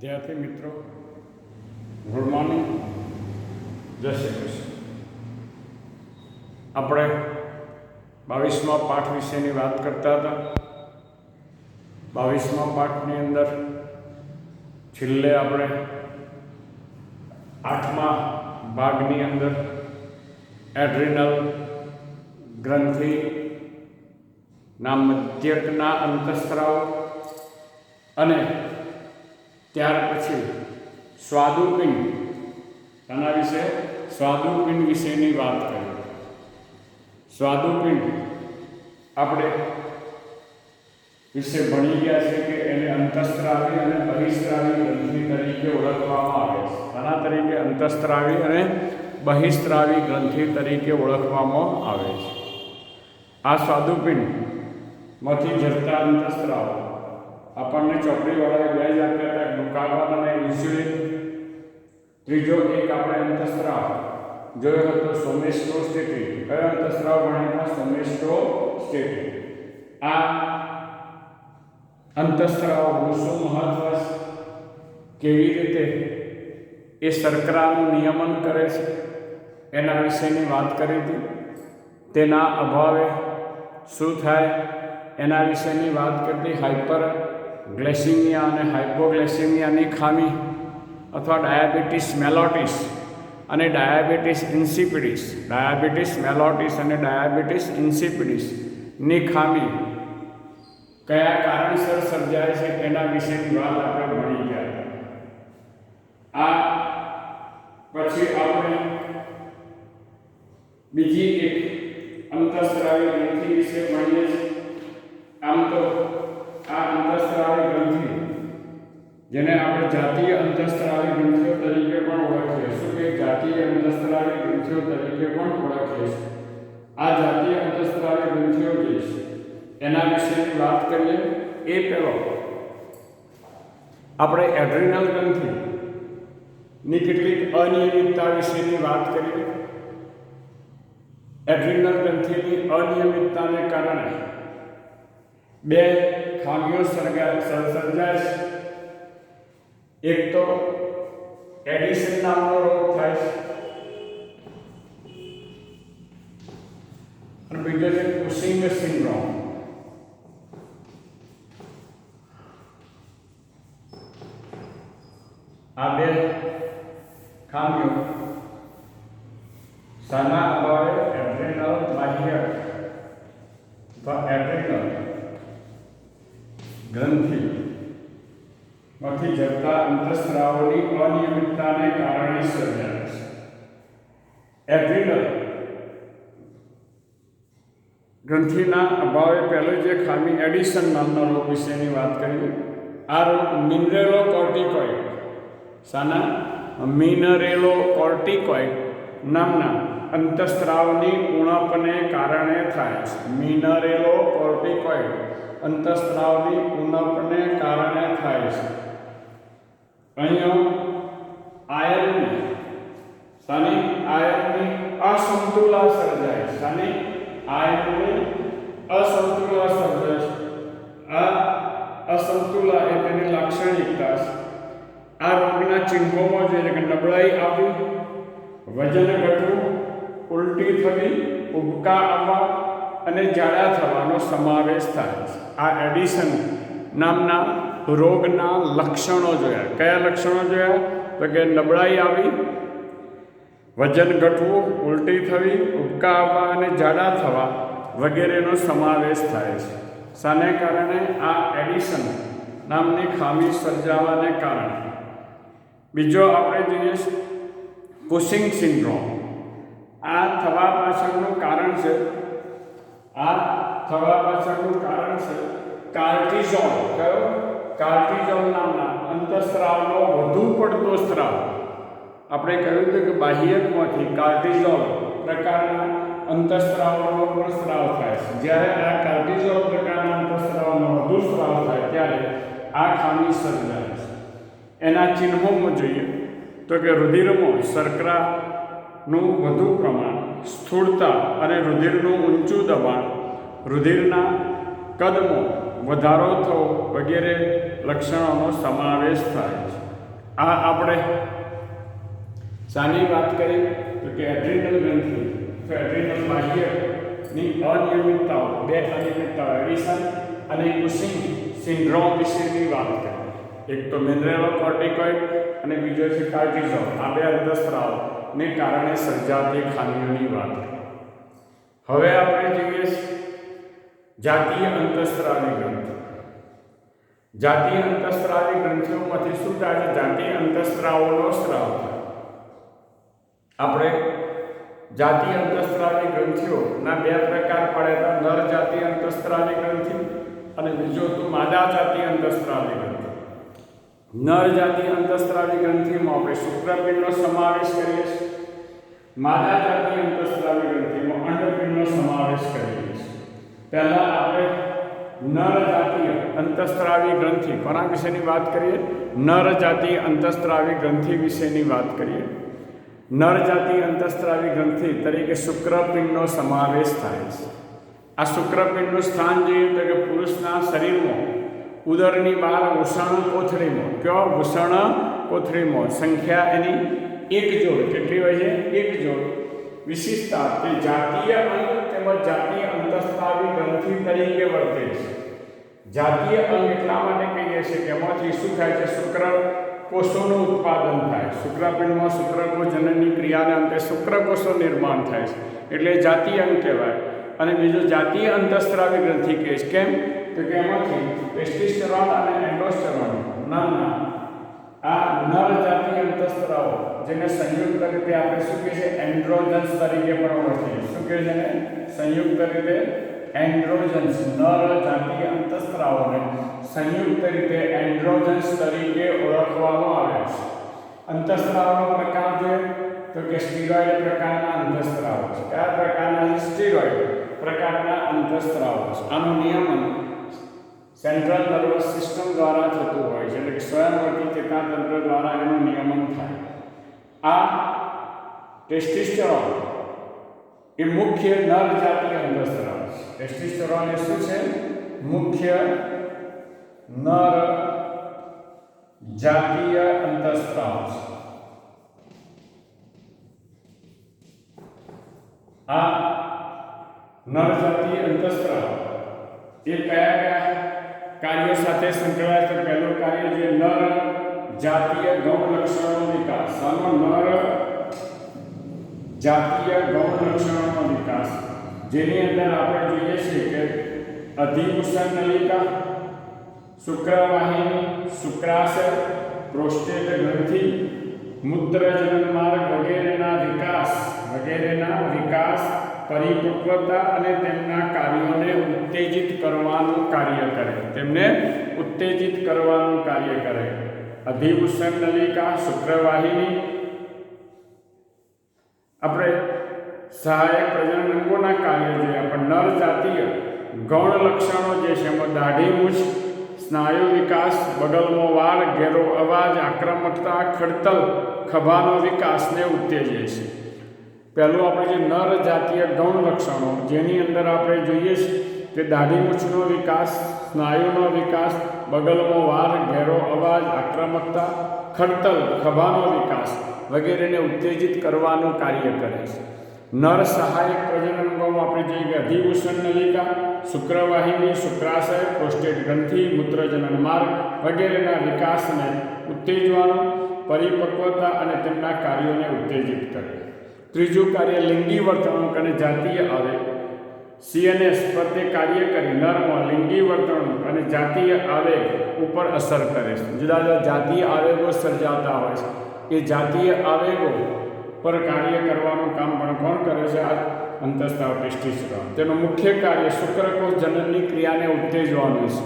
વિદ્યાર્થી મિત્રો, good morning, જય શ્રી કૃષ્ણ. આપણે 22મા પાઠ વિશેની વાત કરતા હતા. 22મા પાઠની અંદર છેલ્લે આપણે 8મા ભાગની અંદર એડ્રિનલ ગ્રંથિના મધ્યકના અંતઃસ્ત્રાવ અને ત્યાર પછી સ્વાદુપિંડ સ્વાદુપિંડ વિશેની વાત કરી. સ્વાદુપિંડ આપણે વિશે ભણી ગયા છે કે એને અંતઃસ્ત્રાવી અને બહિસ્ત્રાવી ગ્રંથિ તરીકે ઓળખવામાં આવે છે. આના તરીકે અંતઃસ્ત્રાવી અને બહિસ્ત્રાવી ગ્રંથિ તરીકે ઓળખવામાં આવે છે. આ સ્વાદુપિંડમાંથી જતા અંતઃસ્ત્રાવ આપણને ચોપડીવાળાએ બે જ આપ્યા હતા, ગ્લુકાગોન અને ઇન્સ્યુલિન. ત્રીજો એક આપણે અંતઃસ્ત્રાવ જોયો હતો, સોમેસ્ટોસ્ટેટિન. કયો અંતઃસ્ત્રાવ ભણ્યા હતા? સોમેસ્ટોસ્ટેટિન. આ અંતઃસ્ત્રાવનું શું મહત્વ છે, કેવી રીતે એ શર્કરાનું નિયમન કરે છે, એના વિશેની વાત કરી હતી. તેના અભાવે શું થાય એના વિશેની વાત કરતી. હાઇપર ગ્લાયસેમિયા અને હાઇપોગ્લાયસેમિયાની ખામી અથવા ડાયાબિટીસ મેલોટિસ અને ડાયાબિટીસ ઇન્સિપિડિસ, ડાયાબિટીસ મેલોટિસ અને ડાયાબિટીસ ઇન્સિપિડિસની ખામી કયા કારણસર સર્જાય છે એના વિશેની વાત આપણે ભણી ગયા. આ પછી આપણે બીજી એક અંતઃસ્ત્રાવી ગ્રંથિ વિશે ભણીએ છીએ. આમ તો આ અંતઃસ્ત્રાવી ગ્રંથિ, જેને આપણે જાતીય અંતઃસ્ત્રાવી ગ્રંથિઓ તરીકે પણ ઓળખીએ છીએ, કે જાતીય અંતઃસ્ત્રાવી ગ્રંથિઓ તરીકે પણ ઓળખીએ છીએ. આ જાતીય અંતઃસ્ત્રાવી ગ્રંથિઓ જે છે એના વિશેની વાત કરીએ. એ પહેલો આપણે એડ્રિનલ ગ્રંથિની કેટલીક અનિયમિતતા વિશેની વાત કરીએ. એડ્રિનલ ગ્રંથિની અનિયમિતતાને કારણે બે ખામીઓ સર્જાય છે. એક તો એડિશન નામનો રોગ થાય છે અને બીજો છે કુશિંગ સિન્ડ્રોમ. આ બે ખામીઓ શાના અભાવે એડ્રિનલ બાહ્યક અથવા એડ્રિનલ ગ્રંથિમાંથી જતા અંતઃસ્ત્રાવોની અનિયમિતતાને કારણે સર્જાય છે. એડ્રિનલ ગ્રંથિના અભાવે પહેલો જે ખામી એડિશન નામના રોગ વિશેની વાત કરીએ. આ રોગ મિનરેલોકોર્ટિકોઇડ, શાના? મિનરેલોકોર્ટિકોઇડ નામના અંતઃસ્ત્રાવની ઉણપને કારણે થાય છે. મિનરેલોકોર્ટિકોઇડ અંતઃસ્ત્રાવની ઉણપને કારણે થાય છે. અહીંયા આયર્નની અસમતુલા સર્જાય છે. આયર્નની અસમતુલા સર્જાય છે. આ અસમતુલા એ તેની લાક્ષણિકતા છે. આ રોગના ચિહ્નોમાં જોઈએ કે નબળાઈ આવવી, વજન ઘટવું, ઉલટી થવી, ઉબકા આવવા અને ઝાડા થવાનો સમાવેશ થાય છે. આ એડિશન નામના રોગના લક્ષણો જોયા. કયા લક્ષણો જોયા? તો કે નબળાઈ આવી, વજન ઘટવું, ઉલટી થવી, ઉબકા આવવા અને ઝાડા થવા વગેરેનો સમાવેશ થાય છે. શાને કારણે? આ એડિશન નામની ખામી સર્જાવાને કારણે. બીજો આપણે જોઈએ કુશિંગ સિન્ડ્રોમ. આ થવા પાછળનું કારણ છે કાર્ટિઝોલ. કયો? કાર્ટિઝોલ નામના અંતઃસ્ત્રાવનો વધુ પડતો સ્ત્રાવ. આપણે કહ્યું હતું કે બાહ્યકમાંથી કાર્ટિઝોલ પ્રકારના અંતઃસ્ત્રાવનો પણ સ્ત્રાવ થાય છે. જ્યારે આ કાર્ટિઝોલ પ્રકારના અંતઃસ્ત્રાવનો વધુ સ્ત્રાવ થાય ત્યારે આ ખામી સર્જાય છે. એના ચિહ્નોમાં જોઈએ તો કે રુધિરમાં શર્કરાનું વધુ પ્રમાણ, સ્થૂળતા અને રુધિરનું ઊંચું દબાણ, રુધિરના કદમાં વધારો થવો વગેરે લક્ષણોનો સમાવેશ થાય છે. આ આપણે શાની વાત કરી તો કે એડ્રિનલ ગ્રંથિ, તો એડ્રિનલ બાહ્યની અનિયમિતતાઓ, બે અનિયમિતતાઓ એડિશન અને કુશિંગ સિન્ડ્રોમ વિશેની વાત કરી. એક તો મિનરેલોકોર્ટિકોઇડ અને બીજો છે કાર્ટિઝોલ. આ બે અંતઃસ્ત્રાવને કારણે સર્જાતી ખામીઓની વાત કરી. હવે આપણે જોઈએ જાતીય અંતઃસ્ત્રાવી ગ્રંથિ. જાતીય અંતઃસ્ત્રાવી ગ્રંથિઓમાંથી શું થાય છે? જાતીય અંતઃસ્ત્રાવોનો સ્ત્રાવ થાય. આપણે જાતીય અંતઃસ્ત્રાવી ગ્રંથિઓના બે પ્રકાર પડ્યા હતા, નર જાતીય અંતઃસ્ત્રાવી ગ્રંથિ અને બીજો તો માદા જાતીય અંતઃસ્ત્રાવી ગ્રંથિ. નર જાતીય અંતઃસ્ત્રાવી ગ્રંથિમાં આપણે શુક્રપિંડનો સમાવેશ કરીએ છીએ. માદા જાતીય અંતઃસ્ત્રાવી ગ્રંથિમાં અંડપિંડનો સમાવેશ કરીએ છીએ. પહેલા આપણે નર જાતીય અંતઃસ્ત્રાવી ગ્રંથિ કોના વિશેની વાત કરીએ? નર જાતીય અંતઃસ્ત્રાવી ગ્રંથિ વિશેની વાત કરીએ. નર જાતીય અંતઃસ્ત્રાવી ગ્રંથિ તરીકે શુક્રપિંડનો સમાવેશ થાય છે. આ શુક્રપિંડનું સ્થાન જોઈએ તો કે પુરુષના શરીરમાં ઉદરની બહાર વૃષણ કોથળીમાં, કયો વૃષણ કોથળીમાં સંખ્યા એની એક જોડ. કેટલી હોય છે? એક જોડ. વિશિષ્ટતા તે જાતીય અંગ તેમજ જાતીય અંતઃસ્ત્રાવી ગ્રંથિ તરીકે વર્તે છે. જાતીય અંગ એટલા માટે કહીએ છીએ કે એમાંથી શું થાય છે? શુક્રકોષોનું ઉત્પાદન થાય. શુક્રપિંડમાં શુક્રકોષ જનનની ક્રિયાને અંતે શુક્રકોષો નિર્માણ થાય છે એટલે જાતીય અંગ કહેવાય. અને બીજું જાતીય અંતઃસ્ત્રાવી ગ્રંથિ કહે છે. કેમ? તો કે એમાંથી ટેસ્ટોસ્ટેરોન અને એન્ડોસ્ટેરોન નામના આ નર જાતીય અંતઃસ્ત્રાવો જેને સંયુક્ત રીતે આપણે શું કહે છે? એન્ડ્રોજન્સ તરીકે પણ ઓળખીએ. શું કહે છે? સંયુક્ત રીતે એન્ડ્રોજન્સ. નર જાતીય અંતઃસ્ત્રાવોને સંયુક્ત રીતે એન્ડ્રોજન્સ તરીકે ઓળખવામાં આવે છે. અંતઃસ્ત્રાવનો પ્રકાર જોઈએ તો કે સ્ટીરોઇડ પ્રકારના અંતઃસ્ત્રાવો છે. કયા પ્રકારના? સ્ટીરોઇડ પ્રકારના અંતઃસ્ત્રાવો છે. આનું નિયમન સેન્ટ્રલ નર્વસ સિસ્ટમ દ્વારા થતું હોય છે, એટલે કે સ્વયંવર્તી ચેતાતંત્ર દ્વારા એનું નિયમન થાય. આ ટેસ્ટોસ્ટેરોન એ મુખ્ય નર જાતીય અંતઃસ્ત્રાવ છે. ટેસ્ટોસ્ટેરોન એ શું છે? મુખ્ય નર જાતીય અંતઃસ્ત્રાવ છે. આ નર જાતીય અંતઃસ્ત્રાવ એ કયા કયા કાર્યો સાથે સંકળાયેલ છે? પહેલું કાર્ય જે નર જાતીય ગૌણ લક્ષણોનો વિકાસ. આનો નર જાતીય ગૌણ લક્ષણોનો વિકાસ, જેની અંદર આપણે જોઈએ છીએ કે અધિકુશન નલિકા, શુક્રવાહિની, શુક્રાશય, પ્રોસ્ટેટ ગ્રંથિ, મૂત્રજનન માર્ગ વગેરેના વિકાસ પરિપક્વતા અને તેમના કાર્યોને ઉત્તેજિત કરવાનું કાર્ય કરે. તેમને ઉત્તેજિત કરવાનું કાર્ય કરે. અધિકુશન નલિકા, શુક્રવાહિની. આપણે સહાયક પ્રજનન અંગોના કાર્યો જોઈએ. પણ નર જાતીય ગૌણ લક્ષણો જે છે એમાં દાઢી મૂછ, સ્નાયુ વિકાસ, બગલનો વાળ, ઘેરો અવાજ, આક્રમકતા, ખડતલ, ખભાનો વિકાસને ઉત્તેજે છે. પહેલું આપણે જે નર જાતીય ગૌણ લક્ષણો જેની અંદર આપણે જોઈએ છીએ કે દાઢી મૂછનો વિકાસ, સ્નાયુનો વિકાસ, બગલનો વાળ, ઘેરો અવાજ, આક્રમકતા, ખડતલ, ખભાનો વિકાસ વગેરેને ઉત્તેજિત કરવાનું કાર્ય કરે છે. નર સહાયક પ્રજનન અંગોમાં આપણે જોઈએ કે અધિકુશન નલિકા, શુક્રવાહિની, શુક્રાશય, પ્રોસ્ટેટ ગ્રંથિ, મૂત્રજનન માર્ગ વગેરેના વિકાસને ઉત્તેજવાનું, પરિપક્વતા અને તેમના કાર્યોને ઉત્તેજિત કરે. ત્રીજું કાર્ય લિંગી વર્તણૂક અને જાતીય આવેગ. CNS પર તે કાર્ય કરી નરમાં લિંગી વર્તણૂક અને જાતીય આવેગ ઉપર અસર કરે છે. જુદા જુદા જાતીય આવેગો સર્જાતા હોય છે. એ જાતીય આવેગો પર કાર્ય કરવાનું કામ પણ કોણ કરે છે? આ અંતઃસ્ત્રાવ ટેસ્ટોસ્ટેરોન. તેનું મુખ્ય કાર્ય શુક્રકોષ જનનની ક્રિયાને ઉત્તેજવાનું છે.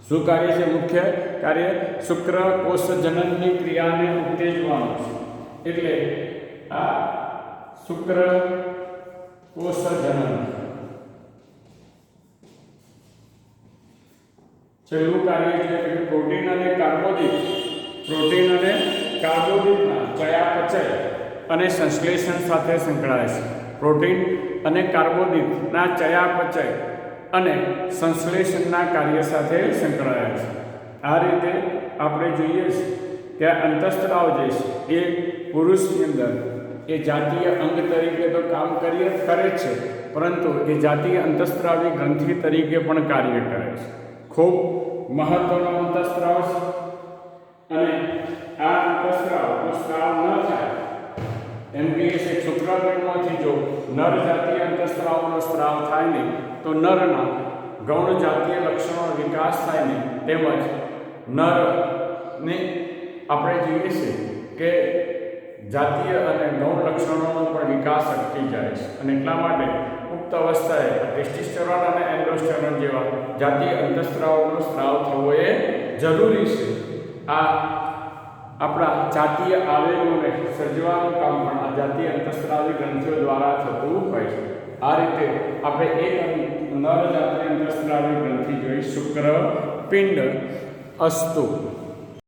શું કાર્ય છે? મુખ્ય કાર્ય શુક્રકોષ જનનની ક્રિયાને ઉત્તેજવાનું છે. એટલે આ શુક્રકોષ જનન. છેલ્લું કાર્ય છે કે પ્રોટીન અને કાર્બોદિતના ચયાપચય અને સંશ્લેષણ સાથે સંકળાય છે. પ્રોટીન અને કાર્બોદિતના ચયાપચય અને સંશ્લેષણના કાર્ય સાથે સંકળાયેલ છે. આ રીતે આપણે જોઈએ છીએ કે અંતઃસ્ત્રાવ જે છે એ પુરુષની અંદર એ જાતીય અંગ તરીકે તો કામ કરે છે, પરંતુ એ જાતીય અંતઃસ્ત્રાવી ગ્રંથિ તરીકે પણ કાર્ય કરે છે. ખૂબ મહત્વનો અંતઃસ્ત્રાવ છે અને આ અંતઃસ્ત્રાવનો સ્ત્રાવ ન થાય એમ કે છે શુક્રાણુમાંથી જો નર જાતીય અંતઃસ્ત્રાવનો સ્ત્રાવ થાય નહીં તો નરના ગૌણ જાતીય લક્ષણોનો વિકાસ થાય નહીં, તેમજ નરને આપણે જોઈએ છે કે જાતીય અને ગૌણ લક્ષણોનો પણ વિકાસ અટકી જાય છે અને એટલા માટે પુખ્ત અવસ્થાએ ટેસ્ટોસ્ટેરોન અને એન્ડોસ્ટેરોન જેવા જાતીય અંતઃસ્ત્રાવનો સ્ત્રાવ થવો એ જરૂરી છે. આ આપણા જાતીય આવેગોને સર્જવાનું કામ પણ આ જાતીય અંતઃસ્ત્રાવી ગ્રંથિઓ દ્વારા થતું હોય છે. આ રીતે આપણે એક નર જાતીય અંતઃસ્ત્રાવી ગ્રંથિ જોઈ શુક્રપિંડ. અસ્તુ.